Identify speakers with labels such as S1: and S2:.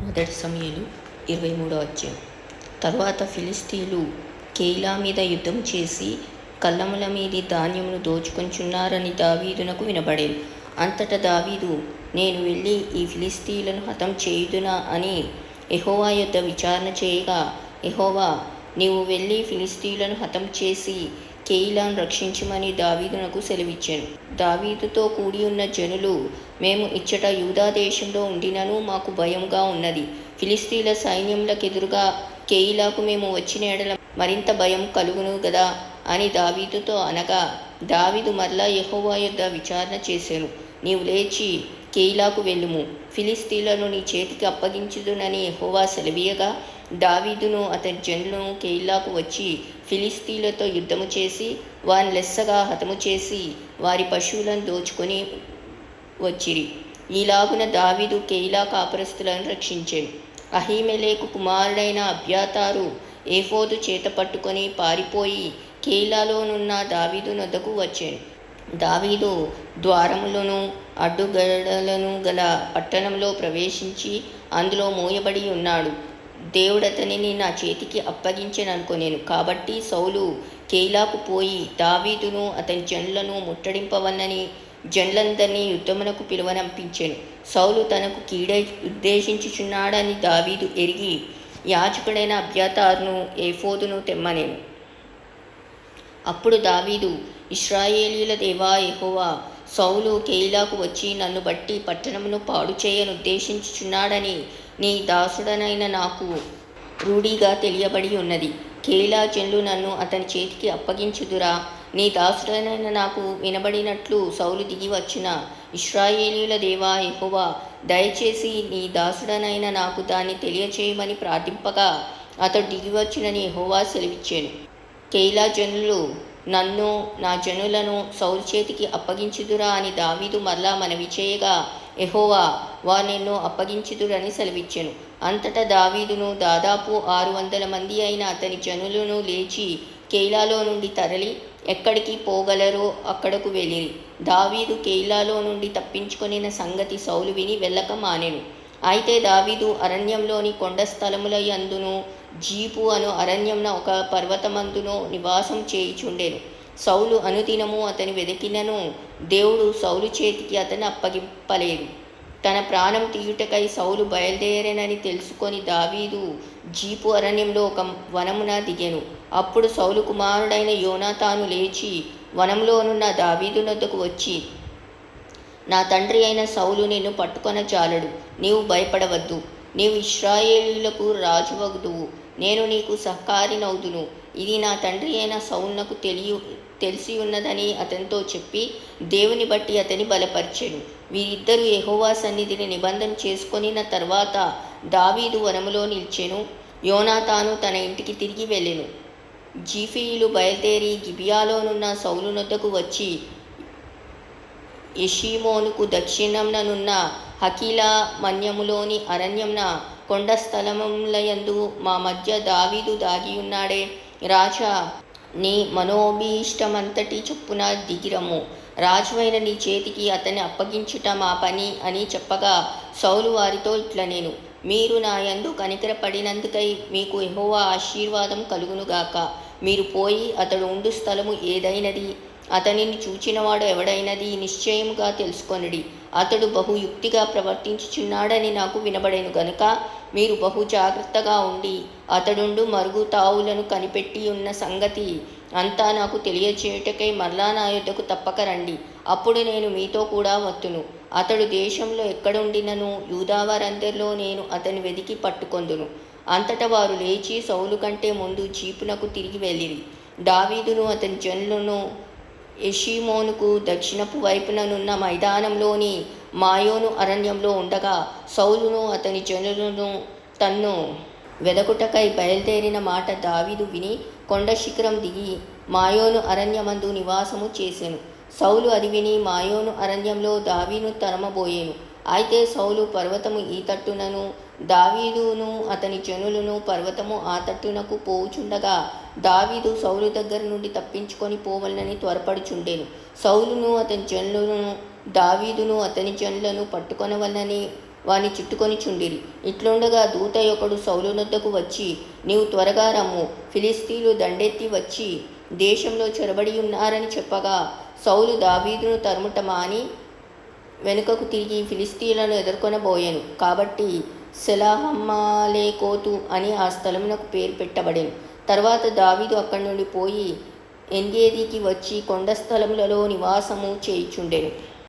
S1: మొదటి సమూయేలు 23వ అధ్యాయం. తరువాత ఫిలిష్తీయులు కెయీలా మీద యుద్ధం చేసి కళ్ళముల మీది ధాన్యమును దోచుకొంచున్నారని దావీదునకు వినబడెను. అంతటా దావీదు, నేను వెళ్ళి ఈ ఫిలిష్తీయులను హతం చేయుదునా అని యెహోవా యొద్ద విచారణ చేయగా, యెహోవా, నీవు వెళ్ళి ఫిలిష్తీయులను హతం చేసి కెయీలాను రక్షించుమని దావీదునకు సెలవిచ్చెను. దావీదుతో కూడి ఉన్న జనులు, మేము ఇచ్చట యూదా దేశంలో ఉండినను మాకు భయముగా ఉన్నది. ఫిలిష్తీయుల సైన్యములకెదురుగా కెయీలాకు మేము వచ్చిన ఎడల మరింత భయం కలుగును గదా అని దావీదుతో అనగా, దావీదు మరలా యెహోవా యొద్ద విచారణ చేసెను. నీవు లేచి కెయీలాకు వెళ్ళుము, ఫిలిష్తీయులను నీ చేతికి అప్పగించుదునని యెహోవా సెలవీయగా, దావీదును అతని జనులను కెయీలాకు వచ్చి ఫిలిష్తీయులతో యుద్ధము చేసి వారిని లెస్సగా హతము చేసి వారి పశువులను దోచుకొని వచ్చిరి. ఈలాగున దావీదు కెయీలా కాపురస్తులను రక్షించెను. అహీమెలెకు కుమారుడైన అబ్యాతారు ఏఫోదు చేత పట్టుకొని పారిపోయి కెయీలాలోనున్న దావీదు నొద్దకు వచ్చెను. దావీదు ద్వారములను అడ్డుగడలను గల పట్టణంలో ప్రవేశించి అందులో మూయబడి ఉన్నాడు. దేవుడతనిని నా చేతికి అప్పగించెననుకొనెను. కాబట్టి సౌలు కెయీలాకు పోయి దావీదును అతని జనులను ముట్టడింపవలనని జనులందరినీ యుద్ధమునకు పిలువనంపించెను. సౌలు తనకు కీడై ఉద్దేశించుచున్నాడని దావీదు ఎరిగి యాజకుడైన అబ్యాతారును ఏఫోదును తెమ్మనెను. అప్పుడు దావీదు, ఇశ్రాయేలీయుల దేవా యెహోవా, సౌలు కెయీలాకు వచ్చి నన్ను బట్టి పట్టణమును పాడు చేయనుద్దేశించుచున్నాడని నీ దాసుడనైన నాకు రూఢిగా తెలియబడి ఉన్నది. కెయీలా జనులు నన్ను అతని చేతికి అప్పగించుదురా? నీ దాసుడనైన నాకు వినబడినట్లు సౌలు దిగి వచ్చిన ఇశ్రాయేలీయుల దేవా యెహోవా, దయచేసి నీ దాసుడనైన నాకు దాన్ని తెలియచేయమని ప్రార్థింపగా, అతడు దిగివచ్చునని యెహోవా సెలవిచ్చెను. కెయీలా జనులు నన్ను నా జనులను సౌలు చేతికి అప్పగించుదురా అని దావీదు మరలా మనవి చేయగా, యెహోవా, వారు నిన్ను అప్పగించుదురని సెలవిచ్చెను. అంతటా దావీదును దాదాపు 600 మంది అయిన అతని జనులను లేచి కెయీలాలో నుండి తరలి ఎక్కడికి పోగలరో అక్కడకు వెళ్ళిరి. దావీదు కెయీలాలో నుండి తప్పించుకొనిన సంగతి సౌలు విని వెళ్ళక మానెను. అయితే దావీదు అరణ్యంలోని కొండ స్థలముల యందును జీపు అను అరణ్యంన ఒక పర్వతమందును నివాసం చేయుచుండెను. సౌలు అనుదినము అతని వెదికినను దేవుడు సౌలు చేతికి అతన్ని అప్పగింపలేదు. తన ప్రాణం తీయుటకై సౌలు బయలుదేరెనని తెలుసుకొని దావీదు జీపు అరణ్యంలో ఒక వనమున దిగెను. అప్పుడు సౌలు కుమారుడైన యోనాతాను లేచి వనంలోనున్న దావీదు నొద్దకు వచ్చి, నా తండ్రి అయిన సౌలు నిన్ను పట్టుకొనజాలడు, నీవు భయపడవద్దు, నీవు ఇశ్రాయేలీయులకు రాజువగుదువు, నేను నీకు సహకారినౌదును. ఇది నా తండ్రి అయిన సౌలునకు తెలిసి ఉన్నదని అతనితో చెప్పి దేవుని బట్టి అతని బలపరిచెను. వీరిద్దరూ యెహోవా సన్నిధిని నిబంధన చేసుకొనిన తర్వాత దావీదు వనములో నిలిచెను. యోనాతాను తన ఇంటికి తిరిగి వెళ్ళెను. జీఫీయులు బయలుదేరి గిబియాలోనున్న సౌలు నొద్దకు వచ్చి యెషీమోనుకు దక్షిణంననున్న హకీలా మన్యములోని అరణ్యంన కొండ స్థలములయందు మా మధ్య దావీదు దాగియున్నాడే, రాజా, నీ మనోభీష్టమంతటి చొప్పున దిగిరమ్ము, రాజువైన నీ చేతికి అతన్ని అప్పగించుట మా పని అని చెప్పగా, సౌలు వారితో ఇట్లనెను, మీరు నా యందు కనికరపడినందుకై మీకు యెహోవా ఆశీర్వాదం కలుగునుగాక. మీరు పోయి అతడు ఉండు స్థలము ఏదైనది, అతనిని చూచినవాడు ఎవడైనది నిశ్చయముగా తెలుసుకొనుడి. అతడు బహు యుక్తిగా ప్రవర్తించుచున్నాడని నాకు వినబడెను గనుక మీరు బహు జాగ్రత్తగా ఉండి అతడుండు మరుగు తావులను కనిపెట్టి ఉన్న సంగతి అంతా నాకు తెలియచేయుటకై మరలా నా యొద్దకు తప్పక రండి. అప్పుడు నేను మీతో కూడా వత్తును. అతడు దేశంలో ఎక్కడుండినను యూదావారందరిలో నేను అతని వెదికి పట్టుకొందును. అంతటా వారు లేచి సౌలు కంటే ముందు జీపునకు తిరిగి వెళ్ళిరి. దావీదును అతని జనులను యెషీమోనుకు దక్షిణపు వైపుననున్న మైదానంలోని మాయోను అరణ్యంలో ఉండగా, సౌలును అతని జనులను తన్ను వెదకుటకై బయలుదేరిన మాట దావీదు విని కొండ శిఖరం దిగి మాయోను అరణ్యమందు నివాసము చేసెను. సౌలు అది విని మాయోను అరణ్యంలో దావీదును తరమబోయెను. అయితే సౌలు పర్వతము ఈ తట్టునను దావీదును అతని జనులను పర్వతము ఆ తట్టునకు పోవుచుండగా, దావీదు సౌలు దగ్గర నుండి తప్పించుకొని పోవలనని త్వరపడుచుండెను. సౌలును అతని జనులను దావీదును అతని జనులను పట్టుకొనవలనని వాని చుట్టుకొని చుండిరి. ఇట్లుండగా దూత ఒకడు సౌలునొద్దకు వచ్చి, నీవు త్వరగా రమ్ము, ఫిలిస్తీన్లు దండెత్తి వచ్చి దేశంలో చొరబడి ఉన్నారని చెప్పగా, సౌలు దావీదును తరుముట మాని వెనుకకు తిరిగి ఫిలిస్తీన్లను ఎదుర్కొనబోయెను. కాబట్టి సెలహమ్మలేకోతు అని ఆ స్థలమునకు పేరు పెట్టబడెను. తర్వాత దావీదు అక్కడి నుండి పోయి ఎన్గేదికి వచ్చి కొండ స్థలములలో నివాసము చేయుచుండెను.